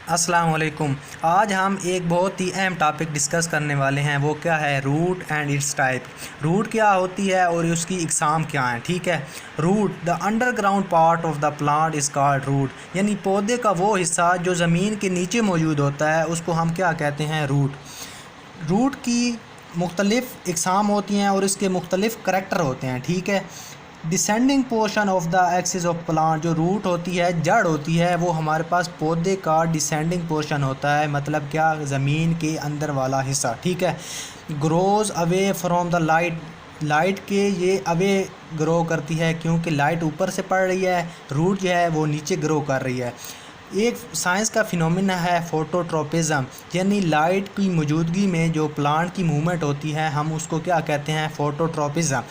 अस्सलाम वालेकुम। आज हम एक बहुत ही अहम टॉपिक डिस्कस करने वाले हैं। वो क्या है? Root and it's type. Root क्या होती है और उसकी इकसाम क्या है। ठीक है। Root the underground part of the plant is called root. यानी पौधे का वो हिस्सा जो ज़मीन के नीचे मौजूद होता है उसको हम क्या कहते हैं? रूट। रूट की मुख्तलिफ़ इकसाम होती हैं और इसके मुख्तलिफ़ करैक्टर होते हैं। ठीक है। Descending portion of the axis of plant, जो रूट होती है, जड़ होती है, वो हमारे पास पौधे का डिसेंडिंग पोर्शन होता है। मतलब क्या? ज़मीन के अंदर वाला हिस्सा। ठीक है। Grows away from the light. Light के ये अवे ग्रो करती है क्योंकि लाइट ऊपर से पड़ रही है, रूट जो है वो नीचे ग्रो कर रही है। एक साइंस का फिनोमिना है फोटोट्रोपिज्म, यानी लाइट की मौजूदगी में जो प्लांट की मूवमेंट होती है हम उसको क्या कहते हैं? फोटोट्रोपिज्म।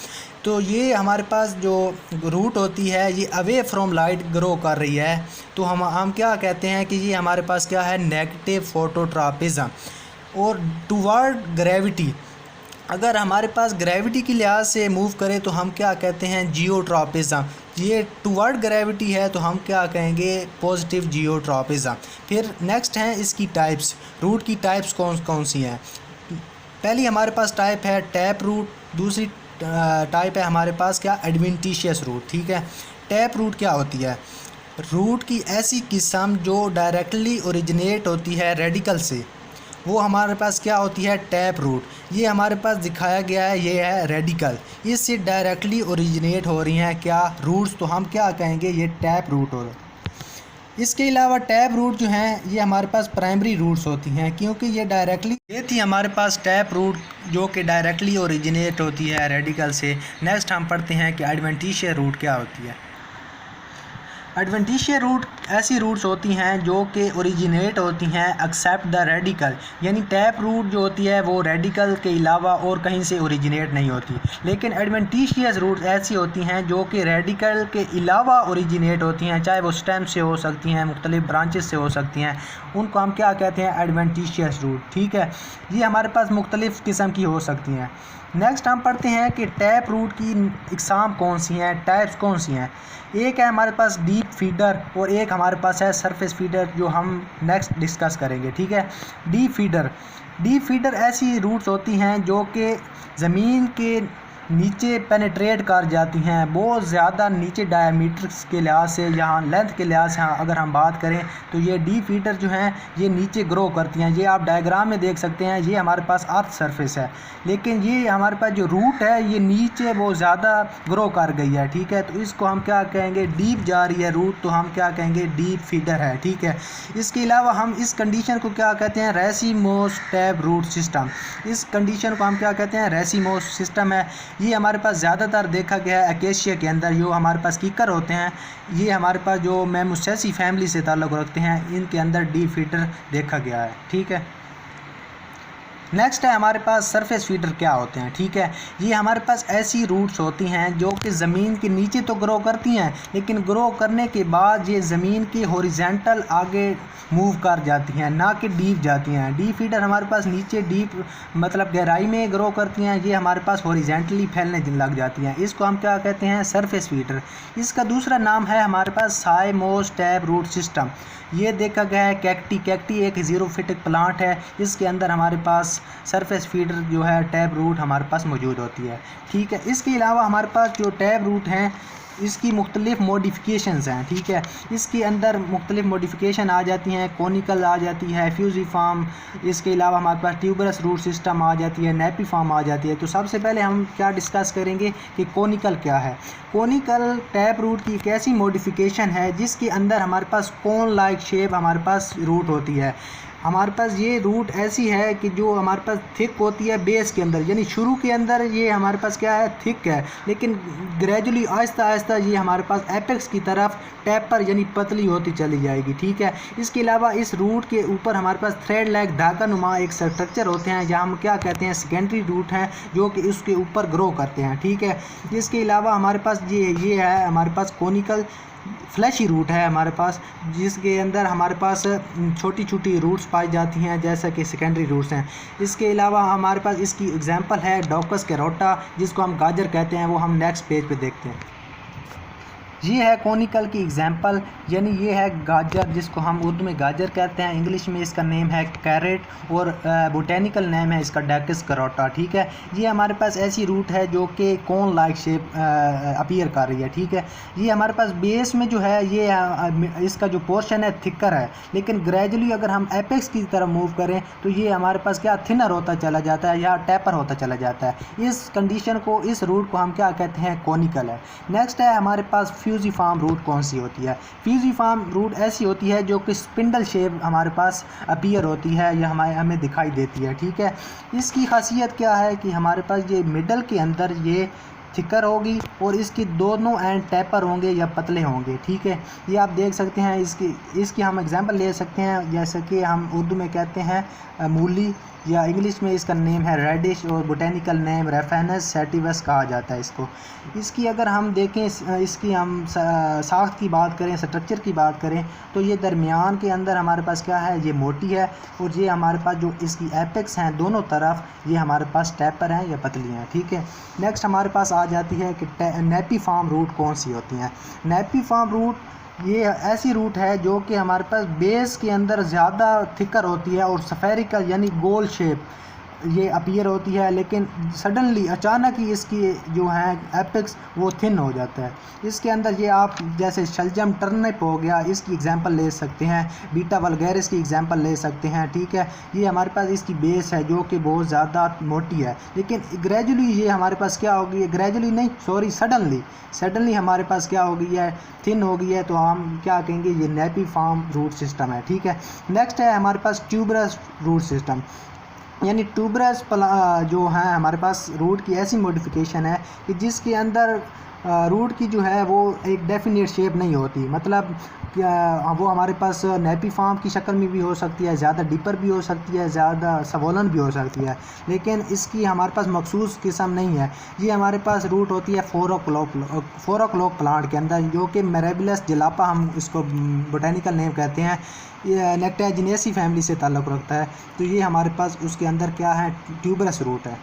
तो ये हमारे पास जो रूट होती है ये अवे फ्रॉम लाइट ग्रो कर रही है, तो हम क्या कहते हैं कि ये हमारे पास क्या है? Negative phototropism. और टुवर्ड ग्रेविटी, अगर हमारे पास ग्रेविटी की लिहाज से मूव करे तो हम क्या कहते हैं? जियोट्रॉपिज्म। ये टुवर्ड ग्रेविटी है तो हम क्या कहेंगे? Positive geotropism. फिर नेक्स्ट हैं इसकी टाइप्स। रूट की टाइप्स कौन कौन सी हैं? पहली हमारे पास टाइप है टैप रूट। दूसरी टाइप है हमारे पास क्या? Adventitious root. ठीक है। टैप रूट क्या होती है? रूट की ऐसी किस्म जो डायरेक्टली ओरिजिनेट होती है रेडिकल से, वो हमारे पास क्या होती है? Tap root. ये हमारे पास दिखाया गया है, ये है रेडिकल। इससे डायरेक्टली ओरिजिनेट हो रही हैं क्या? रूट्स। तो हम क्या कहेंगे? ये टैप रूट हो रहा है। इसके अलावा टैप रूट जो हैं ये हमारे पास प्राइमरी रूट्स होती हैं क्योंकि ये थी हमारे पास टैप रूट जो कि डायरेक्टली ओरिजिनेट होती है रेडिकल से। नेक्स्ट हम पढ़ते हैं कि एडवेंटिशियस रूट क्या होती है। एडवेंटिशियस रूट ऐसी रूट्स होती हैं जो कि ओरिजिनेट होती हैं एक्सेप्ट द रेडिकल। यानी टैप रूट जो होती है वो रेडिकल के अलावा और कहीं से ओरिजिनेट नहीं होती। लेकिन एडवेंटिशियस रूट्स ऐसी होती हैं जो कि रेडिकल के अलावा ओरिजिनेट होती हैं, चाहे वो स्टेम से हो सकती हैं, मुख्तलिफ ब्रांचेस से हो सकती हैं। उनको हम क्या कहते हैं? Adventitious root. ठीक है। ये हमारे पास मुख्तलिफ़ किस्म की हो सकती हैं। नेक्स्ट हम पढ़ते हैं कि टैप रूट की इकसाम कौन सी हैं, टाइप्स कौन सी हैं। एक है हमारे पास डीप फीडर और एक हमारे पास है सरफेस फीडर, जो हम नेक्स्ट डिस्कस करेंगे। ठीक है। डीप फीडर ऐसी रूट्स होती हैं जो कि ज़मीन के नीचे पेनिट्रेट कर जाती हैं, बहुत ज़्यादा नीचे डायमीटर्स के लिहाज से, यहाँ लेंथ के लिहाज से अगर हम बात करें तो ये डीप फीडर जो हैं ये नीचे ग्रो करती हैं। ये आप डायग्राम में देख सकते हैं, ये हमारे पास अर्थ सरफेस है, लेकिन ये हमारे पास जो रूट है ये नीचे बहुत ज़्यादा ग्रो कर गई है। ठीक है। तो इसको हम क्या कहेंगे? डीप जा रही है रूट, तो हम क्या कहेंगे? डीप फीडर है। ठीक है। इसके अलावा हम इस कंडीशन को क्या कहते हैं? Racemose tap root system. इस कंडीशन को हम क्या कहते हैं? रेसिमोस सिस्टम है। ये हमारे पास ज़्यादातर देखा गया है एकेशिया के अंदर, जो हमारे पास कीकर होते हैं, ये हमारे पास जो मैमोसेसी फैमिली से ताल्लुक़ रखते हैं, इनके अंदर डीप फीडर देखा गया है। ठीक है। नेक्स्ट है हमारे पास सरफेस फीडर क्या होते हैं। ठीक है। ये हमारे पास ऐसी रूट्स होती हैं जो कि ज़मीन के नीचे तो ग्रो करती हैं, लेकिन ग्रो करने के बाद ये ज़मीन की हॉरिजेंटल आगे मूव कर जाती हैं, ना कि डीप जाती हैं। डीप फीडर हमारे पास नीचे डीप मतलब गहराई में ग्रो करती हैं, ये हमारे पास हॉरिजेंटली फैलने लग जाती हैं। इसको हम क्या कहते हैं? Surface feeder. इसका दूसरा नाम है हमारे पास साइमोस टैप रूट सिस्टम। ये देखा गया है कैक्टी एक ज़ीरोफिटिक प्लांट है, इसके अंदर हमारे पास सरफेस फीडर जो है टैप रूट हमारे पास मौजूद होती है। ठीक है। इसके अलावा हमारे पास जो टैप रूट हैं इसकी मुख्तलिफ़ मॉडिफिकेशंस हैं। ठीक है। इसके अंदर मुख्तलिफ़ मॉडिफिकेशन आ जाती हैं, कोनिकल आ जाती है, फ्यूजिफॉर्म, इसके अलावा हमारे पास ट्यूबरस रूट सिस्टम आ जाती है, नेपिफॉर्म आ जाती है। तो सबसे पहले हम क्या डिस्कस करेंगे कि कोनिकल क्या है। कोनिकल टैप रूट की एक ऐसी मॉडिफिकेशन है जिसके अंदर हमारे पास कोन लाइक शेप हमारे पास रूट होती है। हमारे पास ये रूट ऐसी है कि जो हमारे पास थिक होती है बेस के अंदर, यानी शुरू के अंदर ये हमारे पास क्या है? थिक है, लेकिन ग्रेजुअली आहिस्ता आहिस्ता ये हमारे पास एपेक्स की तरफ टैपर यानी पतली होती चली जाएगी। ठीक है। इसके अलावा इस रूट के ऊपर हमारे पास थ्रेड लाइक धागा नुमा एक स्ट्रक्चर होते हैं, जहाँ हम क्या कहते हैं? सेकेंडरी रूट हैं जो कि उसके ऊपर ग्रो करते हैं। ठीक है। इसके अलावा हमारे पास ये है हमारे पास कोनिकल फ्लैशी रूट है हमारे पास, जिसके अंदर हमारे पास छोटी छोटी रूट्स पाई जाती हैं जैसा कि सेकेंडरी रूट्स हैं। इसके अलावा हमारे पास इसकी एग्जांपल है डॉकस कैरोटा, जिसको हम गाजर कहते हैं, वो हम नेक्स्ट पेज पे देखते हैं। ये है कोनिकल की एग्जांपल, यानी ये है गाजर, जिसको हम उर्दू में गाजर कहते हैं, इंग्लिश में इसका नेम है कैरेट और बोटेनिकल नेम है इसका डेक्स करोटा। ठीक है, ये हमारे पास ऐसी रूट है जो कि कोन लाइक शेप अपीयर कर रही है। ठीक है, ये हमारे पास बेस में जो है ये इसका जो पोर्शन है थिकर है, लेकिन ग्रेजुअली अगर हम एपेक्स की तरफ मूव करें तो ये हमारे पास क्या थिनर होता चला जाता है या टैपर होता चला जाता है। इस कंडीशन को, इस रूट को हम क्या कहते हैं, कोनिकल है। नेक्स्ट है हमारे पास फ्यूजिफॉर्म रूट कौन सी होती है। फ्यूजिफॉर्म रूट ऐसी होती है जो कि स्पिंडल शेप हमारे पास अपीयर होती है या हमें दिखाई देती है। ठीक है, इसकी खासियत क्या है कि हमारे पास ये मिडल के अंदर ये थिकर होगी और इसकी दोनों एंड टैपर होंगे या पतले होंगे। ठीक है, ये आप देख सकते हैं। इसकी हम एग्जांपल ले सकते हैं, जैसे कि हम उर्दू में कहते हैं मूली, या इंग्लिश में इसका नेम है रेडिश और बोटेनिकल नेम रेफेनस सैटिवस कहा जाता है इसको। इसकी अगर हम देखें, इसकी हम साख्त की बात करें, स्ट्रक्चर की बात करें, तो ये दरमियान के अंदर हमारे पास क्या है, ये मोटी है, और ये हमारे पास जो इसकी एपेक्स हैं दोनों तरफ ये हमारे पास टैपर हैं या पतली हैं। ठीक है, नेक्स्ट हमारे पास आ जाती है कि नेपिफॉर्म रूट कौन सी होती हैं। नेपिफॉर्म रूट ये ऐसी रूट है जो कि हमारे पास बेस के अंदर ज़्यादा थिकर होती है और स्फेरिकल यानी गोल शेप ये अपीयर होती है, लेकिन सडनली अचानक ही इसकी जो है एपेक्स वो थिन हो जाता है। इसके अंदर ये आप जैसे शलजम टर्निप हो गया, इसकी एग्जांपल ले सकते हैं, बीटा वल्गैरिस की एग्जांपल ले सकते हैं। ठीक है, ये हमारे पास इसकी बेस है जो कि बहुत ज़्यादा मोटी है, लेकिन ग्रेजुअली ये हमारे पास क्या होगी है, ग्रेजुअली नहीं सॉरी सडनली हमारे पास क्या हो गई है, थिन हो गई है, तो हम क्या कहेंगे, ये नेपिफॉर्म रूट सिस्टम है। ठीक है, नेक्स्ट है हमारे पास ट्यूबरस रूट सिस्टम, यानी ट्यूबरस जो है हमारे पास रूट की ऐसी मॉडिफिकेशन है कि जिसके अंदर रूट की जो है वो एक डेफिनेट शेप नहीं होती, मतलब वो हमारे पास नेपिफॉर्म की शक्ल में भी हो सकती है, ज़्यादा डीपर भी हो सकती है, ज़्यादा सवोलन भी हो सकती है, लेकिन इसकी हमारे पास मखसूस किस्म नहीं है। ये हमारे पास रूट होती है 4 o'clock प्लांट के अंदर, जो कि मिराबिलस जलापा हम इसको बोटेनिकल नेम कहते हैं, ये नेक्टाजिनेसी फैमिली से ताल्लुक़ रखता है। तो ये हमारे पास उसके अंदर क्या है, ट्यूबरस रूट है।